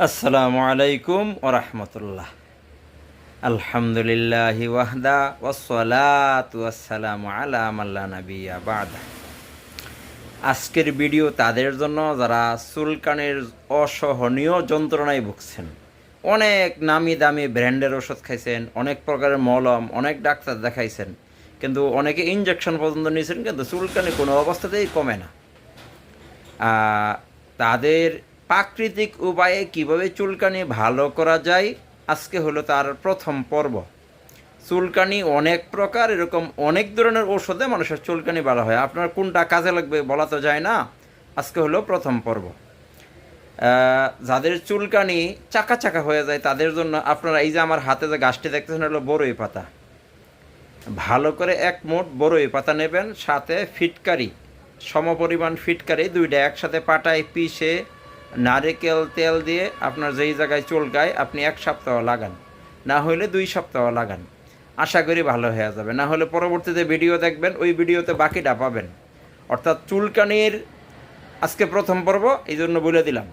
আসসালামু আলাইকুম ওরহমতুল্লাহ। আলহামদুলিল্লাহি ওয়াহদা ওয়াসসালাতু ওয়াসসালামু আলা মাল্লা নাবিয়্যা বা'দা। আজকের ভিডিও তাদের জন্য যারা চুলকানির অসহনীয় যন্ত্রণায় ভুগছেন। অনেক নামি দামি ব্র্যান্ডের ওষুধ খাইছেন, অনেক প্রকারের মলম, অনেক ডাক্তার দেখাইছেন, কিন্তু অনেকে ইনজেকশন পর্যন্ত নিয়েছেন, কিন্তু চুলকানি কোনো অবস্থাতেই কমে না। তাদের প্রাকৃতিক উপায়ে কিভাবে চুলকানি ভালো করা যায় আজকে হলো তার প্রথম পর্ব। চুলকানি অনেক প্রকার, এরকম অনেক ধরনের ঔষধে মানুষের চুলকানি ভালো হয়। আপনার কোনটা কাজে লাগবে বলা তো যায় না। আজকে হলো প্রথম পর্ব। যাদের চুলকানি চাকা চাকা হয়ে যায় তাদের জন্য আপনারা এই যে আমার হাতে যে গাছটি দেখতেছেন হলো বড়ই পাতা। ভালো করে এক মুঠ বড়ই পাতা নেবেন, সাথে ফিটকারি, সমপরিমাণ ফিটকারি দুইটা একসাথে পাটায় পিষে নারিকেল তেল দিয়ে আপনার যেই জায়গায় চুলকায় আপনি 1 সপ্তাহ লাগান, না হলে 2 সপ্তাহ লাগান। আশা করি ভালো হয়ে যাবে। না হলে পরবর্তীতে ভিডিও দেখবেন, ওই ভিডিওতে বাকিটা পাবেন। অর্থাৎ চুলকানির আজকে প্রথম পর্ব, এই জন্য বলে দিলাম।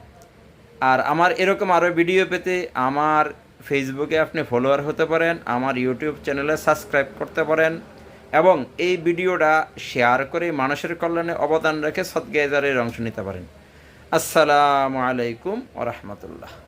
আর আমার এরকম আরও ভিডিও পেতে আমার ফেসবুকে আপনি ফলোয়ার হতে পারেন, আমার ইউটিউব চ্যানেলে সাবস্ক্রাইব করতে পারেন, এবং এই ভিডিওটা শেয়ার করে মানুষের কল্যাণে অবদান রেখে সদকায়ে জারিয়ার অংশ নিতে পারেন। আসসালামু আলাইকুম ওয়া রাহমাতুল্লাহ।